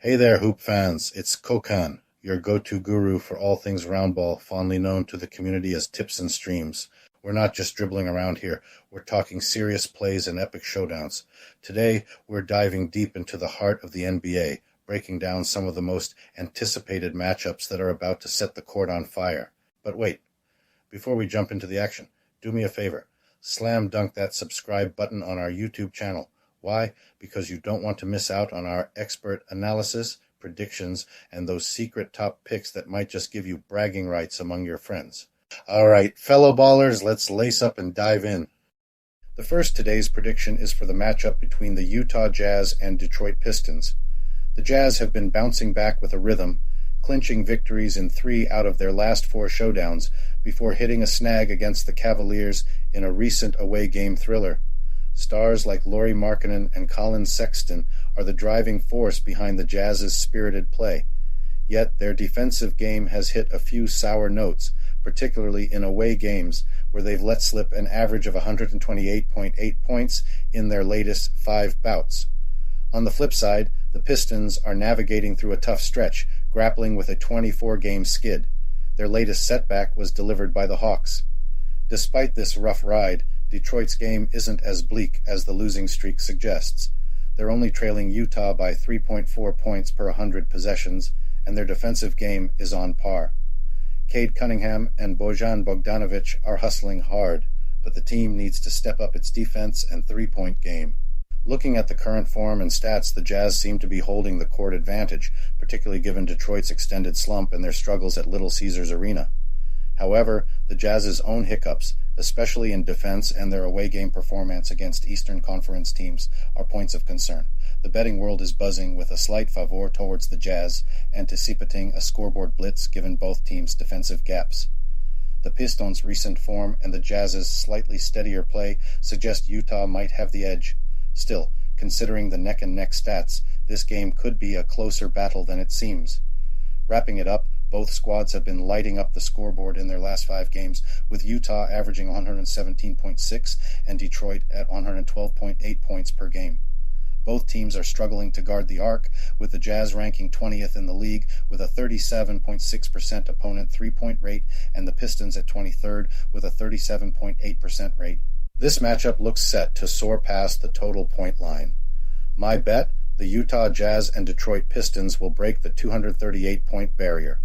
Hey there, hoop fans. It's Kokan, your go-to guru for all things roundball, fondly known to the community as Tips and Streams. We're not just dribbling around here. We're talking serious plays and epic showdowns. Today, we're diving deep into the heart of the NBA, breaking down some of the most anticipated matchups that are about to set the court on fire. But wait, before we jump into the action, do me a favor. Slam dunk that subscribe button on our YouTube channel. Why? Because you don't want to miss out on our expert analysis, predictions, and those secret top picks that might just give you bragging rights among your friends. All right, fellow ballers, let's lace up and dive in. The first today's prediction is for the matchup between the Utah Jazz and Detroit Pistons. The Jazz have been bouncing back with a rhythm, clinching victories in 3 out of their last 4 showdowns before hitting a snag against the Cavaliers in a recent away game thriller. Stars like Lauri Markkanen and Colin Sexton are the driving force behind the Jazz's spirited play. Yet their defensive game has hit a few sour notes, particularly in away games where they've let slip an average of 128.8 points in their latest 5 bouts. On the flip side, the Pistons are navigating through a tough stretch, grappling with a 24-game skid. Their latest setback was delivered by the Hawks. Despite this rough ride, Detroit's game isn't as bleak as the losing streak suggests. They're only trailing Utah by 3.4 points per 100 possessions, and their defensive game is on par. Cade Cunningham and Bojan Bogdanovic are hustling hard, but the team needs to step up its defense and three-point game. Looking at the current form and stats, the Jazz seem to be holding the court advantage, particularly given Detroit's extended slump and their struggles at Little Caesars Arena. However, the Jazz's own hiccups, especially in defense and their away game performance against Eastern Conference teams, are points of concern. The betting world is buzzing with a slight favor towards the Jazz, anticipating a scoreboard blitz given both teams' defensive gaps. The Pistons' recent form and the Jazz's slightly steadier play suggest Utah might have the edge. Still, considering the neck-and-neck stats, this game could be a closer battle than it seems. Wrapping it up, both squads have been lighting up the scoreboard in their last 5 games, with Utah averaging 117.6 and Detroit at 112.8 points per game. Both teams are struggling to guard the arc, with the Jazz ranking 20th in the league with a 37.6% opponent three-point rate and the Pistons at 23rd with a 37.8% rate. This matchup looks set to soar past the total point line. My bet, the Utah Jazz and Detroit Pistons will break the 238-point barrier.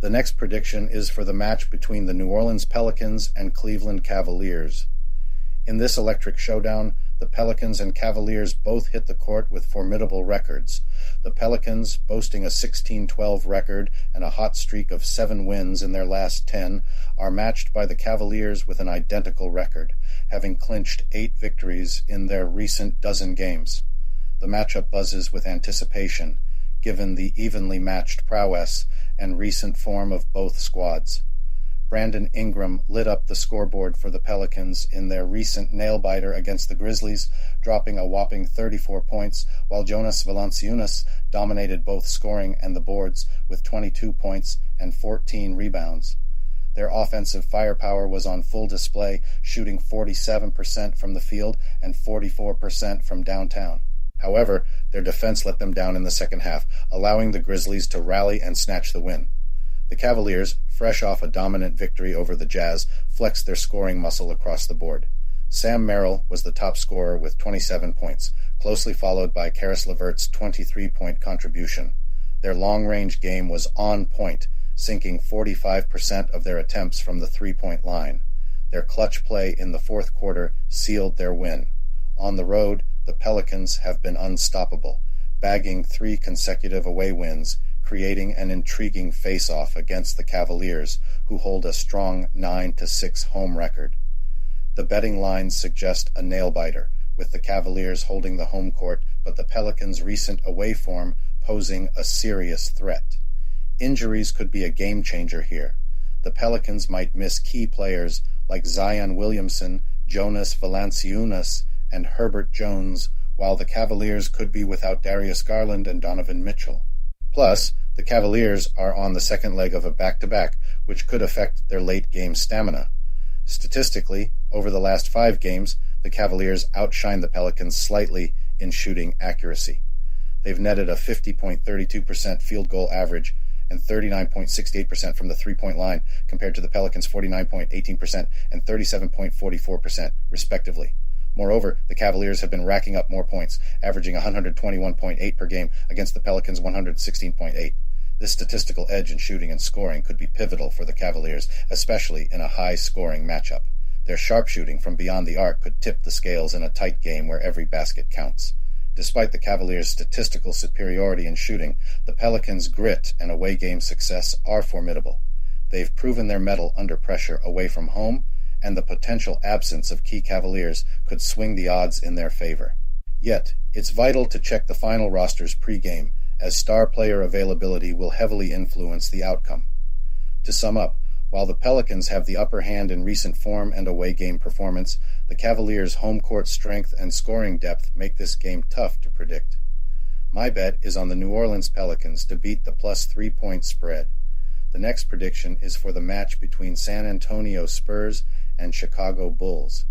The next prediction is for the match between the New Orleans Pelicans and Cleveland Cavaliers. In this electric showdown, the Pelicans and Cavaliers both hit the court with formidable records. The Pelicans, boasting a 16-12 record and a hot streak of 7 wins in their last 10, are matched by the Cavaliers with an identical record, having clinched 8 victories in their recent dozen games. The matchup buzzes with anticipation, given the evenly matched prowess and recent form of both squads. Brandon Ingram lit up the scoreboard for the Pelicans in their recent nail-biter against the Grizzlies, dropping a whopping 34 points, while Jonas Valanciunas dominated both scoring and the boards with 22 points and 14 rebounds. Their offensive firepower was on full display, shooting 47% from the field and 44% from downtown. However, their defense let them down in the second half, allowing the Grizzlies to rally and snatch the win. The Cavaliers, fresh off a dominant victory over the Jazz, flexed their scoring muscle across the board. Sam Merrill was the top scorer with 27 points, closely followed by Karis LeVert's 23-point contribution. Their long-range game was on point, sinking 45% of their attempts from the three-point line. Their clutch play in the fourth quarter sealed their win. On the road, the Pelicans have been unstoppable, bagging 3 consecutive away wins, creating an intriguing face-off against the Cavaliers, who hold a strong 9-6 home record. The betting lines suggest a nail-biter, with the Cavaliers holding the home court, but the Pelicans' recent away form posing a serious threat. Injuries could be a game-changer here. The Pelicans might miss key players like Zion Williamson, Jonas Valanciunas, and Herbert Jones, while the Cavaliers could be without Darius Garland and Donovan Mitchell. Plus, the Cavaliers are on the second leg of a back-to-back, which could affect their late-game stamina. Statistically, over the last 5 games, the Cavaliers outshined the Pelicans slightly in shooting accuracy. They've netted a 50.32% field goal average and 39.68% from the three-point line, compared to the Pelicans' 49.18% and 37.44%, respectively. Moreover, the Cavaliers have been racking up more points, averaging 121.8 per game against the Pelicans' 116.8. This statistical edge in shooting and scoring could be pivotal for the Cavaliers, especially in a high-scoring matchup. Their sharpshooting from beyond the arc could tip the scales in a tight game where every basket counts. Despite the Cavaliers' statistical superiority in shooting, the Pelicans' grit and away game success are formidable. They've proven their mettle under pressure away from home, and the potential absence of key Cavaliers could swing the odds in their favor. Yet, it's vital to check the final rosters pre-game, as star player availability will heavily influence the outcome. To sum up, while the Pelicans have the upper hand in recent form and away game performance, the Cavaliers' home court strength and scoring depth make this game tough to predict. My bet is on the New Orleans Pelicans to beat the plus 3-point spread. The next prediction is for the match between San Antonio Spurs and Chicago Bulls.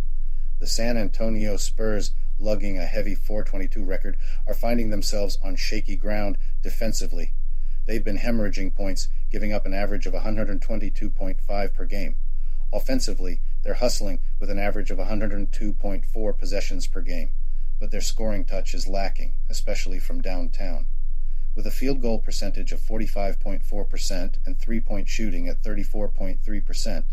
The San Antonio Spurs, lugging a heavy .422 record, are finding themselves on shaky ground defensively. They've been hemorrhaging points, giving up an average of 122.5 per game. Offensively, they're hustling with an average of 102.4 possessions per game, but their scoring touch is lacking, especially from downtown. With a field goal percentage of 45.4% and three-point shooting at 34.3%,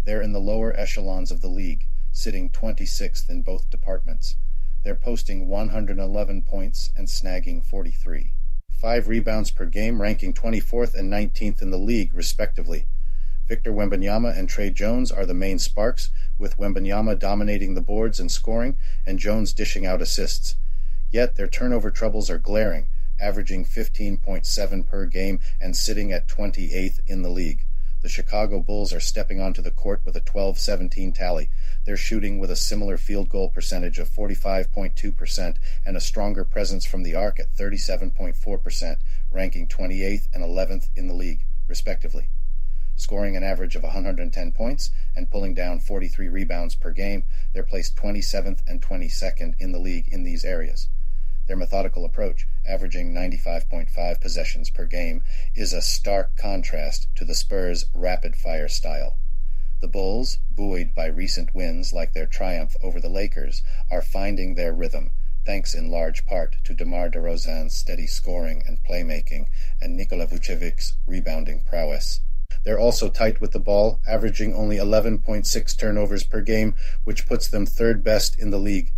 they're in the lower echelons of the league, sitting 26th in both departments. They're posting 111 points and snagging 43. 5 rebounds per game, ranking 24th and 19th in the league, respectively. Victor Wembanyama and Trey Jones are the main sparks, with Wembanyama dominating the boards and scoring, and Jones dishing out assists. Yet their turnover troubles are glaring, averaging 15.7 per game and sitting at 28th in the league. The Chicago Bulls are stepping onto the court with a 12-17 tally. They're shooting with a similar field goal percentage of 45.2% and a stronger presence from the arc at 37.4%, ranking 28th and 11th in the league, respectively. Scoring an average of 110 points and pulling down 43 rebounds per game, they're placed 27th and 22nd in the league in these areas. Their methodical approach, averaging 95.5 possessions per game, is a stark contrast to the Spurs' rapid-fire style. The Bulls, buoyed by recent wins like their triumph over the Lakers, are finding their rhythm, thanks in large part to DeMar DeRozan's steady scoring and playmaking and Nikola Vucevic's rebounding prowess. They're also tight with the ball, averaging only 11.6 turnovers per game, which puts them third best in the league.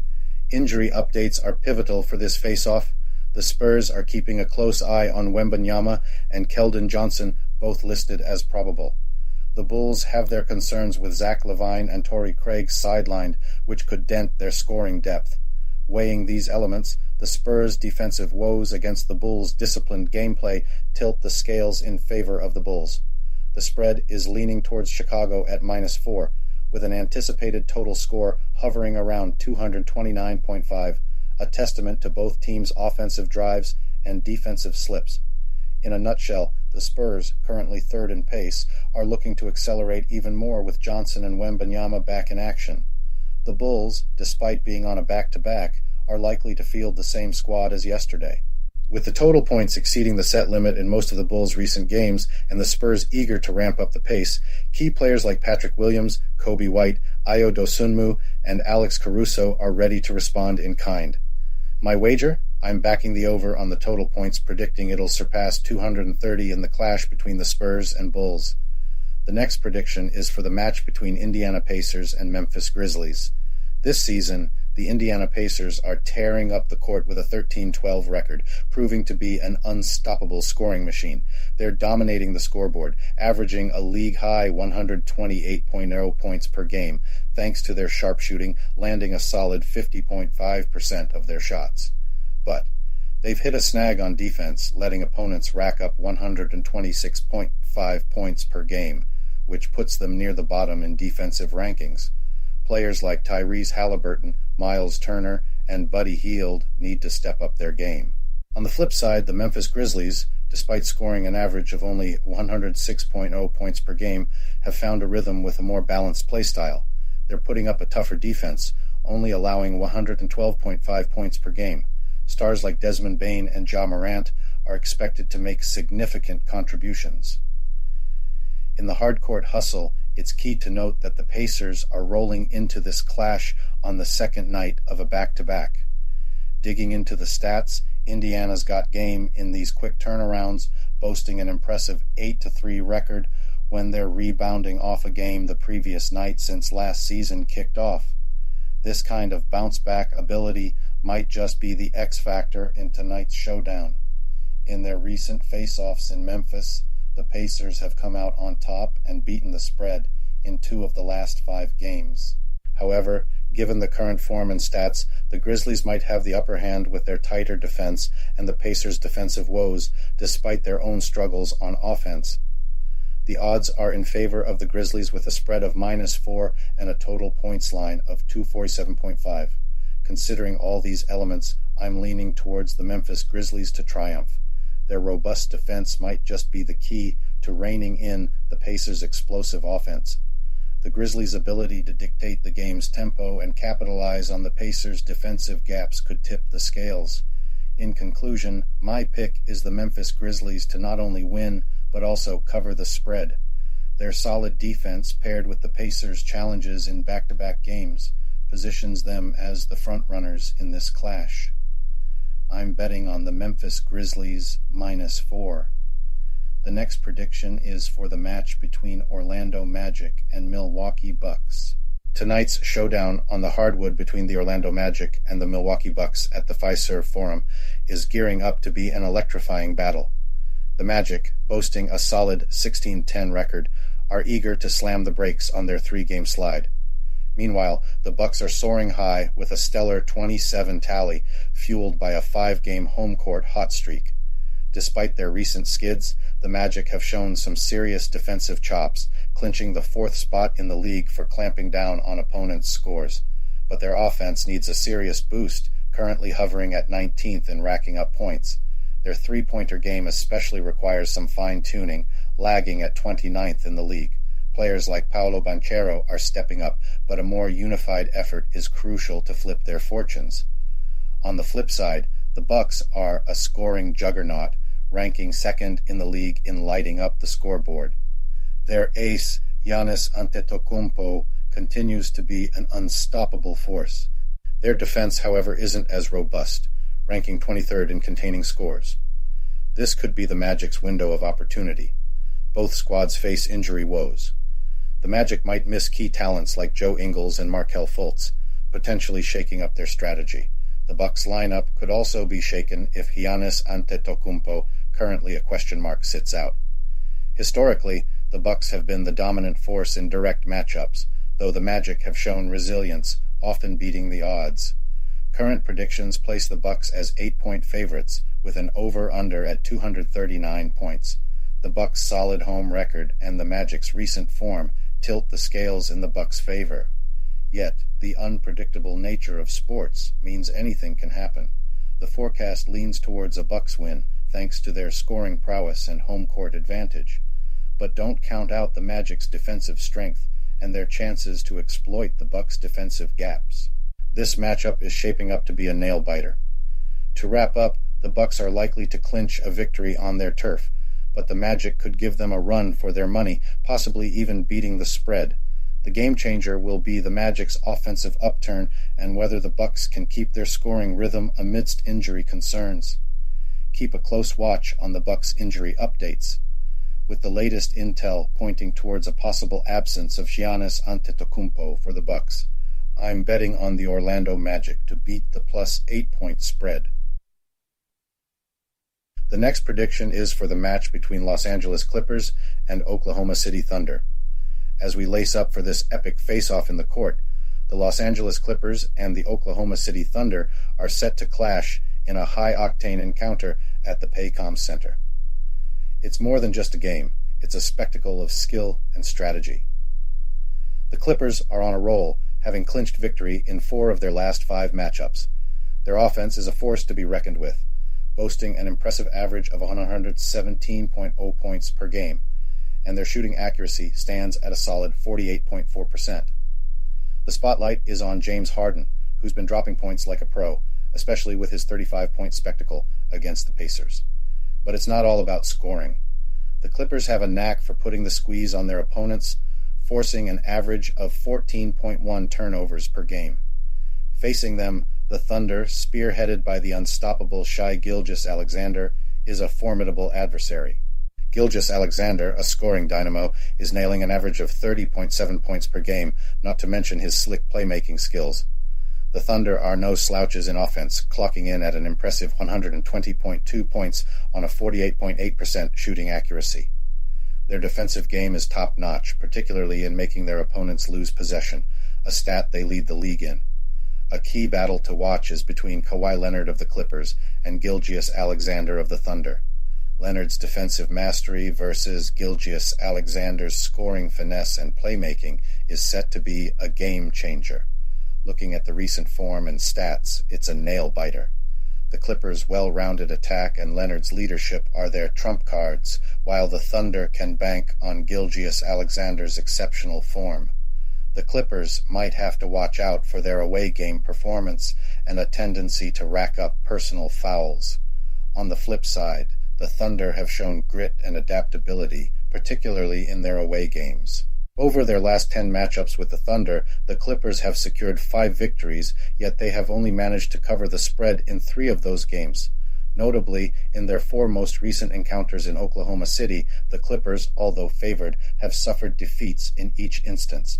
Injury updates are pivotal for this face-off. The Spurs are keeping a close eye on Wembanyama and Keldon Johnson, both listed as probable. The Bulls have their concerns with Zach LaVine and Torrey Craig sidelined, which could dent their scoring depth. Weighing these elements, the Spurs' defensive woes against the Bulls' disciplined gameplay tilt the scales in favor of the Bulls. The spread is leaning towards Chicago at -4, with an anticipated total score hovering around 229.5, a testament to both teams' offensive drives and defensive slips. In a nutshell, the Spurs, currently third in pace, are looking to accelerate even more with Johnson and Wembanyama back in action. The Bulls, despite being on a back-to-back, are likely to field the same squad as yesterday. With the total points exceeding the set limit in most of the Bulls' recent games and the Spurs eager to ramp up the pace, key players like Patrick Williams, Kobe White, Ayo Dosunmu, and Alex Caruso are ready to respond in kind. My wager? I'm backing the over on the total points, predicting it'll surpass 230 in the clash between the Spurs and Bulls. The next prediction is for the match between Indiana Pacers and Memphis Grizzlies. This season, the Indiana Pacers are tearing up the court with a 13-12 record, proving to be an unstoppable scoring machine. They're dominating the scoreboard, averaging a league-high 128.0 points per game, thanks to their sharpshooting, landing a solid 50.5% of their shots. But they've hit a snag on defense, letting opponents rack up 126.5 points per game, which puts them near the bottom in defensive rankings. Players like Tyrese Halliburton, Miles Turner, and Buddy Hield need to step up their game. On the flip side, the Memphis Grizzlies, despite scoring an average of only 106.0 points per game, have found a rhythm with a more balanced play style. They're putting up a tougher defense, only allowing 112.5 points per game. Stars like Desmond Bane and Ja Morant are expected to make significant contributions. In the hardcourt hustle, it's key to note that the Pacers are rolling into this clash on the second night of a back-to-back. Digging into the stats, Indiana's got game in these quick turnarounds, boasting an impressive 8-3 record when they're rebounding off a game the previous night since last season kicked off. This kind of bounce-back ability might just be the X factor in tonight's showdown. In their recent face-offs in Memphis, the Pacers have come out on top and beaten the spread in 2 of the last 5 games. However, given the current form and stats, the Grizzlies might have the upper hand with their tighter defense and the Pacers' defensive woes, despite their own struggles on offense. The odds are in favor of the Grizzlies with a spread of -4 and a total points line of 247.5. Considering all these elements, I'm leaning towards the Memphis Grizzlies to triumph. Their robust defense might just be the key to reining in the Pacers' explosive offense. The Grizzlies' ability to dictate the game's tempo and capitalize on the Pacers' defensive gaps could tip the scales. In conclusion, my pick is the Memphis Grizzlies to not only win, but also cover the spread. Their solid defense, paired with the Pacers' challenges in back-to-back games, positions them as the frontrunners in this clash. I'm betting on the Memphis Grizzlies -4. The next prediction is for the match between Orlando Magic and Milwaukee Bucks. Tonight's showdown on the hardwood between the Orlando Magic and the Milwaukee Bucks at the Fiserv Forum is gearing up to be an electrifying battle. The Magic, boasting a solid 16-10 record, are eager to slam the brakes on their 3-game slide. Meanwhile, the Bucks are soaring high with a stellar 27 tally, fueled by a 5-game home court hot streak. Despite their recent skids, the Magic have shown some serious defensive chops, clinching the 4th spot in the league for clamping down on opponents' scores. But their offense needs a serious boost, currently hovering at 19th and racking up points. Their three-pointer game especially requires some fine-tuning, lagging at 29th in the league. Players like Paolo Banchero are stepping up, but a more unified effort is crucial to flip their fortunes. On the flip side, the Bucks are a scoring juggernaut, ranking 2nd in the league in lighting up the scoreboard. Their ace, Giannis Antetokounmpo, continues to be an unstoppable force. Their defense, however, isn't as robust, ranking 23rd in containing scores. This could be the Magic's window of opportunity. Both squads face injury woes. The Magic might miss key talents like Joe Ingles and Markelle Fultz, potentially shaking up their strategy. The Bucks lineup could also be shaken if Giannis Antetokounmpo, currently a question mark, sits out. Historically, the Bucks have been the dominant force in direct matchups, though the Magic have shown resilience, often beating the odds. Current predictions place the Bucks as 8-point favorites, with an over-under at 239 points. The Bucks' solid home record and the Magic's recent form tilt the scales in the Bucks' favor. Yet, the unpredictable nature of sports means anything can happen. The forecast leans towards a Bucks win, thanks to their scoring prowess and home court advantage. But don't count out the Magic's defensive strength and their chances to exploit the Bucks' defensive gaps. This matchup is shaping up to be a nail-biter. To wrap up, the Bucks are likely to clinch a victory on their turf, but the Magic could give them a run for their money, possibly even beating the spread. The game-changer will be the Magic's offensive upturn and whether the Bucks can keep their scoring rhythm amidst injury concerns. Keep a close watch on the Bucks' injury updates, with the latest intel pointing towards a possible absence of Giannis Antetokounmpo for the Bucks. I'm betting on the Orlando Magic to beat the plus 8-point spread. The next prediction is for the match between Los Angeles Clippers and Oklahoma City Thunder. As we lace up for this epic face-off in the court, the Los Angeles Clippers and the Oklahoma City Thunder are set to clash in a high-octane encounter at the Paycom Center. It's more than just a game. It's a spectacle of skill and strategy. The Clippers are on a roll, having clinched victory in 4 of their last 5 matchups. Their offense is a force to be reckoned with, boasting an impressive average of 117.0 points per game, and their shooting accuracy stands at a solid 48.4%. The spotlight is on James Harden, who's been dropping points like a pro, especially with his 35-point spectacle against the Pacers. But it's not all about scoring. The Clippers have a knack for putting the squeeze on their opponents, forcing an average of 14.1 turnovers per game. Facing them, the Thunder, spearheaded by the unstoppable Shai Gilgeous-Alexander, is a formidable adversary. Gilgeous-Alexander, a scoring dynamo, is nailing an average of 30.7 points per game, not to mention his slick playmaking skills. The Thunder are no slouches in offense, clocking in at an impressive 120.2 points on a 48.8% shooting accuracy. Their defensive game is top-notch, particularly in making their opponents lose possession, a stat they lead the league in. A key battle to watch is between Kawhi Leonard of the Clippers and Gilgeous-Alexander of the Thunder. Leonard's defensive mastery versus Gilgeous-Alexander's scoring finesse and playmaking is set to be a game-changer. Looking at the recent form and stats, it's a nail-biter. The Clippers' well-rounded attack and Leonard's leadership are their trump cards, while the Thunder can bank on Gilgeous-Alexander's exceptional form. The Clippers might have to watch out for their away game performance and a tendency to rack up personal fouls. On the flip side, the Thunder have shown grit and adaptability, particularly in their away games. Over their last 10 matchups with the Thunder, the Clippers have secured 5 victories, yet they have only managed to cover the spread in 3 of those games. Notably, in their 4 most recent encounters in Oklahoma City, the Clippers, although favored, have suffered defeats in each instance.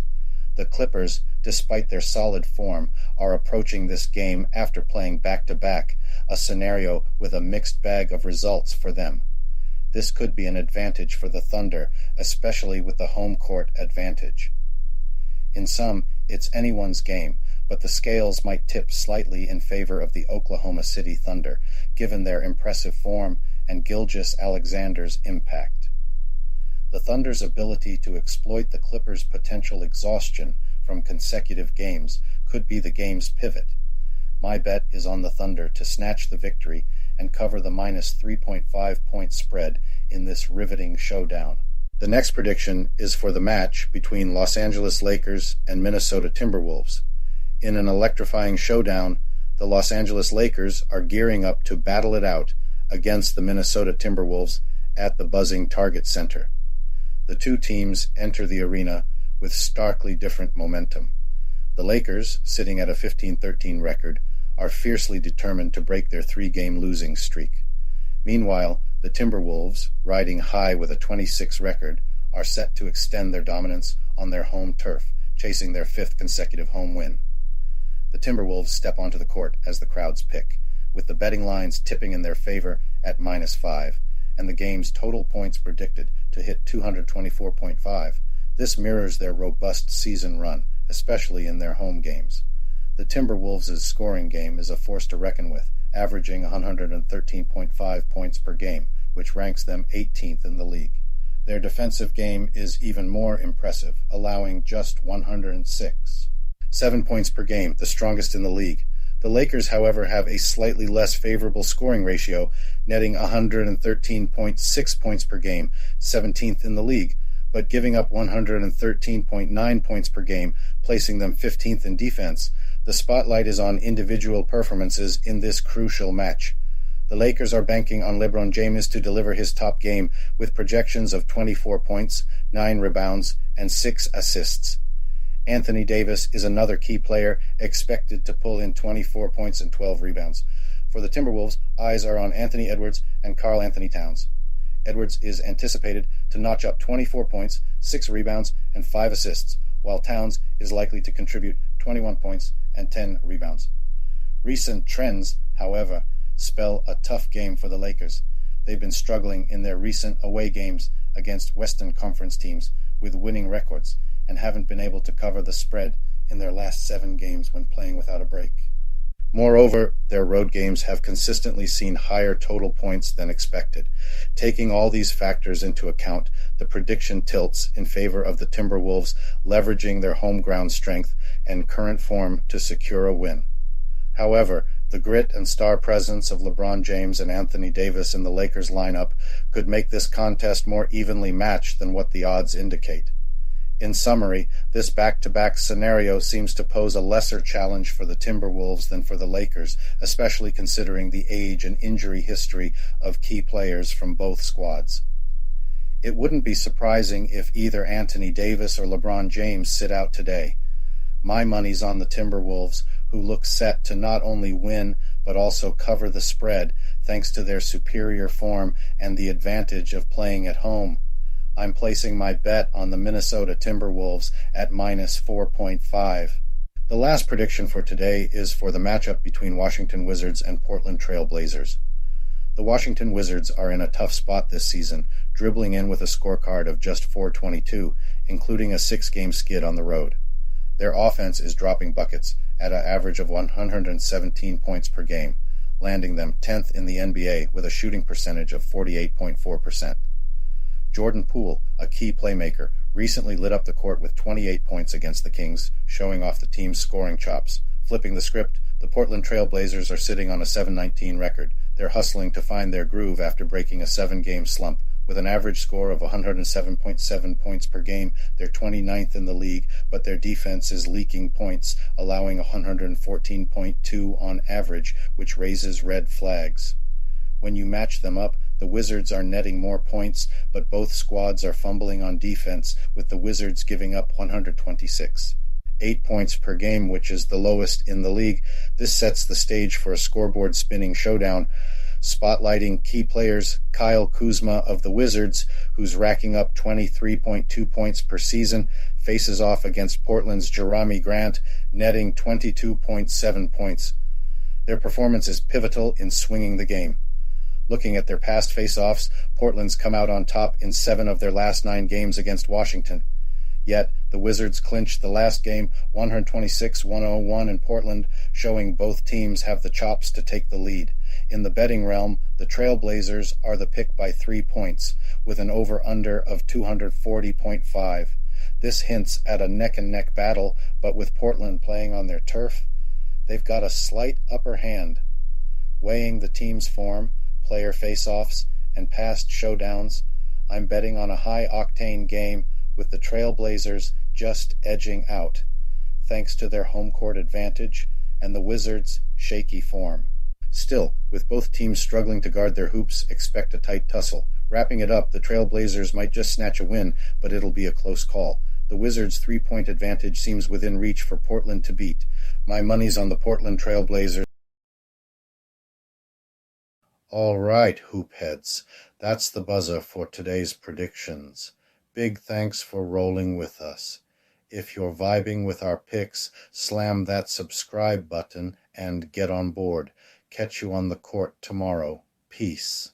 The Clippers, despite their solid form, are approaching this game after playing back-to-back, a scenario with a mixed bag of results for them. This could be an advantage for the Thunder, especially with the home court advantage. In sum, it's anyone's game, but the scales might tip slightly in favor of the Oklahoma City Thunder, given their impressive form and Gilgeous-Alexander's impact. The Thunder's ability to exploit the Clippers' potential exhaustion from consecutive games could be the game's pivot. My bet is on the Thunder to snatch the victory and cover the minus 3.5 point spread in this riveting showdown. The next prediction is for the match between Los Angeles Lakers and Minnesota Timberwolves. In an electrifying showdown, the Los Angeles Lakers are gearing up to battle it out against the Minnesota Timberwolves at the buzzing Target Center. The two teams enter the arena with starkly different momentum. The Lakers, sitting at a 15-13 record, are fiercely determined to break their 3-game losing streak. Meanwhile, the Timberwolves, riding high with a 26 record, are set to extend their dominance on their home turf, chasing their 5th consecutive home win. The Timberwolves step onto the court as the crowds pick, with the betting lines tipping in their favor at -5, and the game's total points predicted to hit 224.5. This mirrors their robust season run, especially in their home games. The Timberwolves' scoring game is a force to reckon with, averaging 113.5 points per game, which ranks them 18th in the league. Their defensive game is even more impressive, allowing just 106.7 points per game, the strongest in the league. The Lakers, however, have a slightly less favorable scoring ratio, netting 113.6 points per game, 17th in the league, but giving up 113.9 points per game, placing them 15th in defense. The spotlight is on individual performances in this crucial match. The Lakers are banking on LeBron James to deliver his top game with projections of 24 points, 9 rebounds, and 6 assists. Anthony Davis is another key player expected to pull in 24 points and 12 rebounds. For the Timberwolves, eyes are on Anthony Edwards and Karl Anthony Towns. Edwards is anticipated to notch up 24 points, 6 rebounds, and 5 assists, while Towns is likely to contribute 21 points and 10 rebounds. Recent trends, however, spell a tough game for the Lakers. They've been struggling in their recent away games against Western Conference teams with winning records and haven't been able to cover the spread in their last 7 games when playing without a break. Moreover, their road games have consistently seen higher total points than expected. Taking all these factors into account, the prediction tilts in favor of the Timberwolves leveraging their home ground strength and current form to secure a win. However, the grit and star presence of LeBron James and Anthony Davis in the Lakers lineup could make this contest more evenly matched than what the odds indicate. In summary, this back-to-back scenario seems to pose a lesser challenge for the Timberwolves than for the Lakers, especially considering the age and injury history of key players from both squads. It wouldn't be surprising if either Anthony Davis or LeBron James sit out today. My money's on the Timberwolves, who look set to not only win but also cover the spread thanks to their superior form and the advantage of playing at home. I'm placing my bet on the Minnesota Timberwolves at minus 4.5. The last prediction for today is for the matchup between Washington Wizards and Portland Trail Blazers. The Washington Wizards are in a tough spot this season, dribbling in with a scorecard of just 422, including a 6-game skid on the road. Their offense is dropping buckets at an average of 117 points per game, landing them 10th in the NBA with a shooting percentage of 48.4%. Jordan Poole, a key playmaker, recently lit up the court with 28 points against the Kings, showing off the team's scoring chops. Flipping the script, the Portland Trail Blazers are sitting on a 7-19 record. They're hustling to find their groove after breaking a 7-game slump. With an average score of 107.7 points per game, they're 29th in the league, but their defense is leaking points, allowing 114.2 on average, which raises red flags. When you match them up, the Wizards are netting more points, but both squads are fumbling on defense, with the Wizards giving up 126. 8 points per game, which is the lowest in the league. This sets the stage for a scoreboard-spinning showdown, spotlighting key players Kyle Kuzma of the Wizards, who's racking up 23.2 points per season, faces off against Portland's Jerami Grant, netting 22.7 points. Their performance is pivotal in swinging the game. Looking at their past face-offs, Portland's come out on top in 7 of their last 9 games against Washington. Yet, the Wizards clinched the last game 126-101 in Portland, showing both teams have the chops to take the lead. In the betting realm, the Trail Blazers are the pick by 3 points, with an over-under of 240.5. This hints at a neck-and-neck battle, but with Portland playing on their turf, they've got a slight upper hand. Weighing the team's form, player face-offs, and past showdowns, I'm betting on a high-octane game with the Trail Blazers just edging out, thanks to their home court advantage and the Wizards' shaky form. Still, with both teams struggling to guard their hoops, expect a tight tussle. Wrapping it up, the Trail Blazers might just snatch a win, but it'll be a close call. The Wizards' 3-point advantage seems within reach for Portland to beat. My money's on the Portland Trail Blazers. All right, hoopheads, that's the buzzer for today's predictions. Big thanks for rolling with us. If you're vibing with our picks, slam that subscribe button and get on board. Catch you on the court tomorrow. Peace.